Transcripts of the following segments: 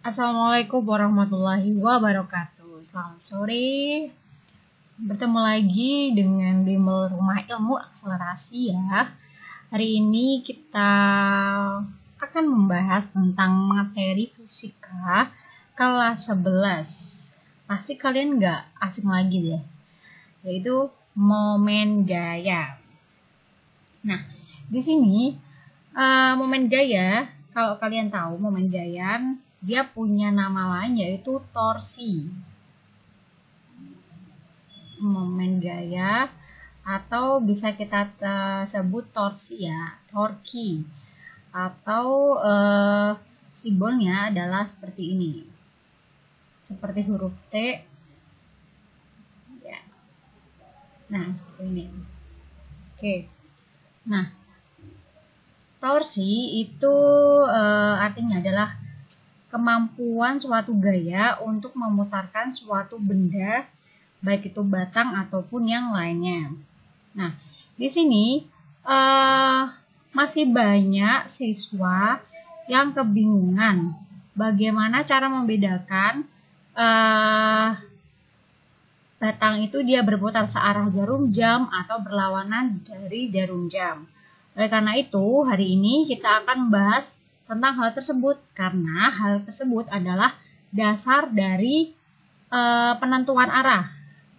Assalamualaikum warahmatullahi wabarakatuh. Selamat sore. Bertemu lagi dengan Bimbel Rumah Ilmu Akselerasi ya. Hari ini kita akan membahas tentang materi fisika kelas 11. Pasti kalian nggak asing lagi deh. Yaitu momen gaya. Nah, di sini momen gaya, kalau kalian tahu momen gaya, dia punya nama lain yaitu torsi. Momen gaya atau bisa kita sebut torsi ya, torki. Atau simbolnya adalah seperti ini. Seperti huruf T. Ya. Nah, seperti ini. Oke. Nah, torsi itu artinya adalah kemampuan suatu gaya untuk memutarkan suatu benda, baik itu batang ataupun yang lainnya. Nah, di sini masih banyak siswa yang kebingungan bagaimana cara membedakan batang itu dia berputar searah jarum jam atau berlawanan dari jarum jam. Oleh karena itu, hari ini kita akan membahas tentang hal tersebut karena hal tersebut adalah dasar dari penentuan arah.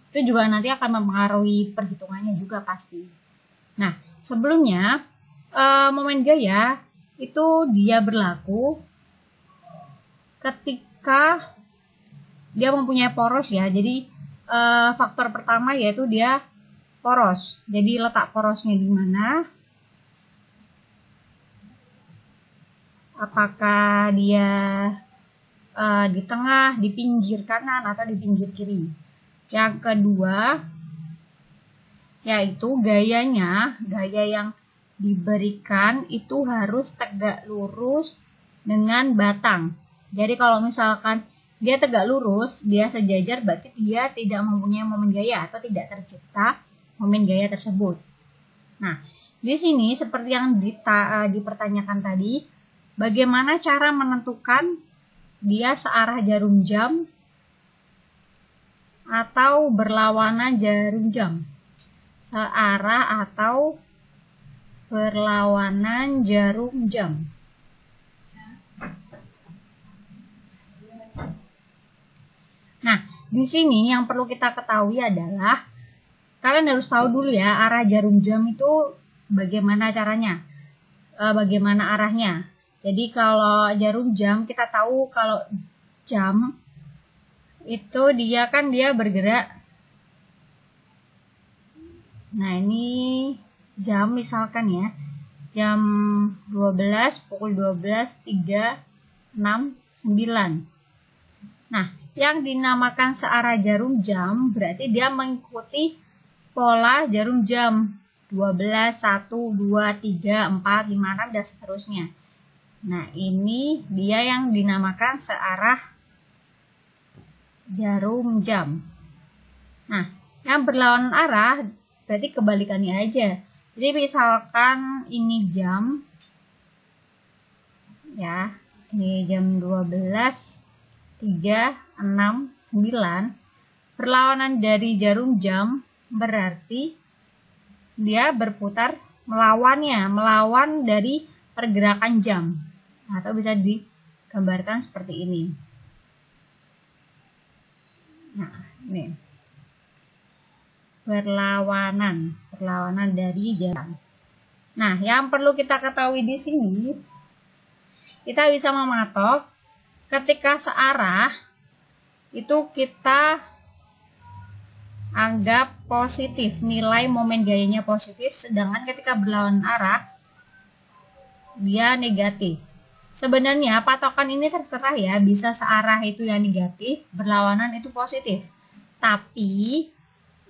Itu juga nanti akan mempengaruhi perhitungannya juga pasti. Nah, sebelumnya momen gaya itu dia berlaku ketika dia mempunyai poros ya. Jadi faktor pertama yaitu dia poros. Jadi letak porosnya di mana? Apakah dia di tengah, di pinggir kanan, atau di pinggir kiri. Yang kedua, yaitu gayanya, gaya yang diberikan itu harus tegak lurus dengan batang. Jadi kalau misalkan dia tegak lurus, dia sejajar, berarti dia tidak mempunyai momen gaya atau tidak tercipta momen gaya tersebut. Nah, di sini seperti yang dipertanyakan tadi, bagaimana cara menentukan dia searah jarum jam atau berlawanan jarum jam? Searah atau berlawanan jarum jam. Nah, di sini yang perlu kita ketahui adalah kalian harus tahu dulu ya arah jarum jam itu bagaimana caranya, bagaimana arahnya. Jadi kalau jarum jam kita tahu kalau jam itu dia bergerak. Nah, ini jam misalkan ya. Jam 12, pukul 12, 3, 6, 9. Nah, yang dinamakan searah jarum jam berarti dia mengikuti pola jarum jam 12, 1, 2, 3, 4, 5, 6 dan seterusnya. Nah, ini dia yang dinamakan searah jarum jam. Nah, yang berlawanan arah berarti kebalikannya aja. Jadi misalkan ini jam ya, ini jam 12, 3, 6, 9. Berlawanan dari jarum jam berarti dia berputar melawan dari pergerakan jam. Atau bisa digambarkan seperti ini. Nah, ini. Berlawanan dari jam. Nah, yang perlu kita ketahui di sini, kita bisa mematok ketika searah itu kita anggap positif, nilai momen gayanya positif, sedangkan ketika berlawanan arah dia negatif. Sebenarnya patokan ini terserah ya, bisa searah itu yang negatif, berlawanan itu positif. Tapi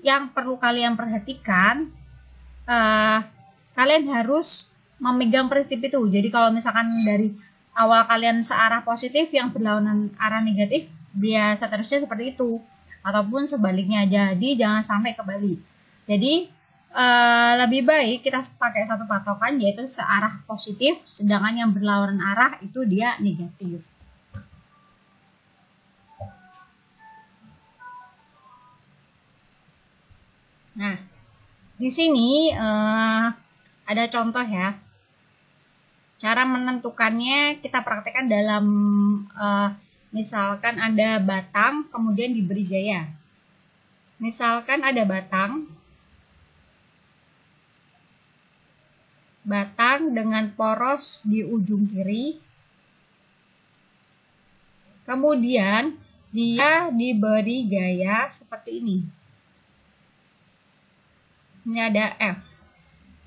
yang perlu kalian perhatikan, kalian harus memegang prinsip itu. Jadi kalau misalkan dari awal kalian searah positif, yang berlawanan arah negatif, dia seterusnya seperti itu. Ataupun sebaliknya, jadi jangan sampai kebalik. Jadi lebih baik kita pakai satu patokan yaitu searah positif, sedangkan yang berlawanan arah itu dia negatif. Nah, di sini ada contoh ya. Cara menentukannya kita praktekkan dalam misalkan ada batang kemudian diberi gaya. Misalkan ada batang dengan poros di ujung kiri. Kemudian dia diberi gaya seperti ini. Ini ada F.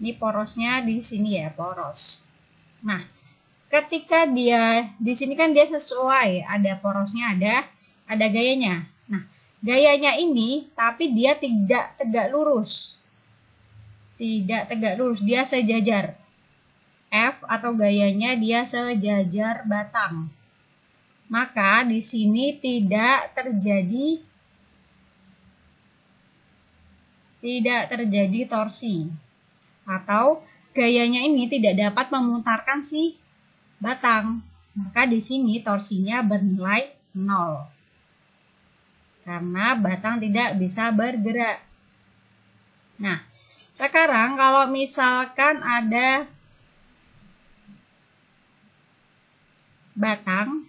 Ini porosnya di sini ya, poros. Nah, ketika dia di sini kan dia sesuai, ada porosnya, ada gayanya. Nah, gayanya ini tapi dia tidak tegak lurus. Tidak tegak lurus, dia sejajar. F atau gayanya dia sejajar batang. Maka di sini tidak terjadi torsi. Atau gayanya ini tidak dapat memutarkan si batang. Maka di sini torsinya bernilai 0. Karena batang tidak bisa bergerak. Nah, sekarang kalau misalkan ada batang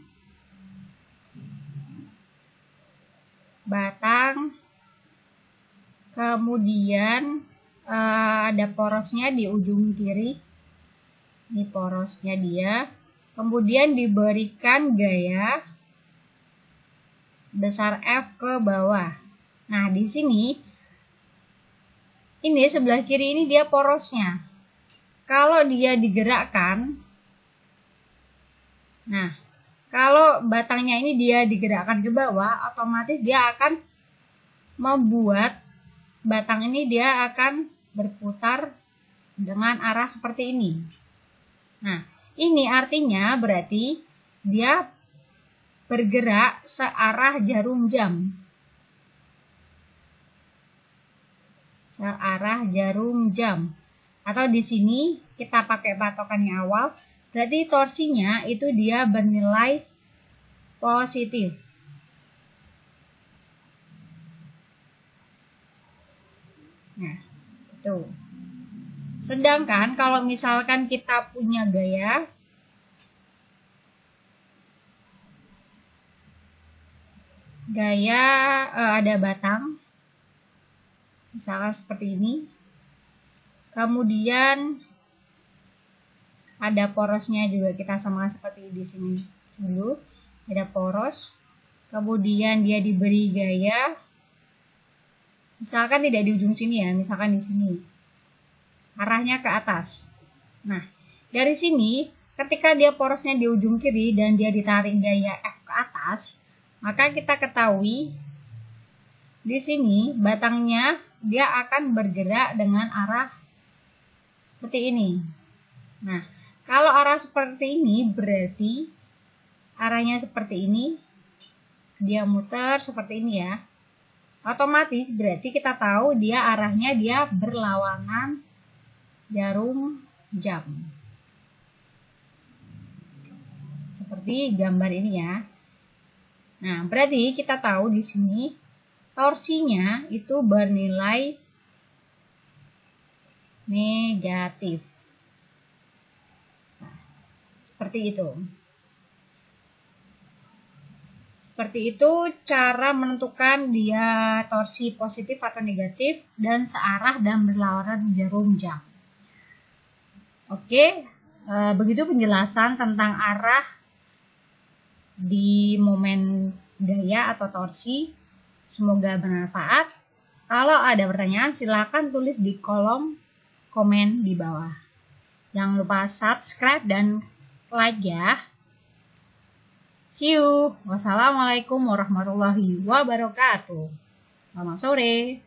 kemudian ada porosnya di ujung kiri. Ini porosnya dia. Kemudian diberikan gaya sebesar F ke bawah. Nah, di sini ini sebelah kiri ini dia porosnya. Kalau dia digerakkan, nah, kalau batangnya ini dia digerakkan ke bawah, otomatis dia akan membuat batang ini dia akan berputar dengan arah seperti ini. Nah, ini artinya berarti dia bergerak searah jarum jam. Searah jarum jam. Atau di sini kita pakai patokan yang awal, berarti torsinya itu dia bernilai positif. Nah, itu. Sedangkan kalau misalkan kita punya gaya ada batang, misalkan seperti ini. Kemudian ada porosnya juga, kita samakan seperti di sini dulu. Ada poros, kemudian dia diberi gaya, misalkan tidak di ujung sini ya, misalkan di sini. Arahnya ke atas. Nah, dari sini ketika dia porosnya di ujung kiri dan dia ditarik gaya F ke atas, maka kita ketahui di sini batangnya dia akan bergerak dengan arah seperti ini. Nah, kalau arah seperti ini berarti arahnya seperti ini, dia muter seperti ini ya. Otomatis berarti kita tahu dia arahnya dia berlawanan jarum jam. Seperti gambar ini ya. Nah, berarti kita tahu di sini torsinya itu bernilai negatif. Nah, seperti itu. Seperti itu cara menentukan dia torsi positif atau negatif dan searah dan berlawanan jarum jam. Oke, begitu penjelasan tentang arah di momen gaya atau torsi. Semoga bermanfaat. Kalau ada pertanyaan silakan tulis di kolom komen di bawah. Jangan lupa subscribe dan like ya. See you. Wassalamualaikum warahmatullahi wabarakatuh. Selamat sore.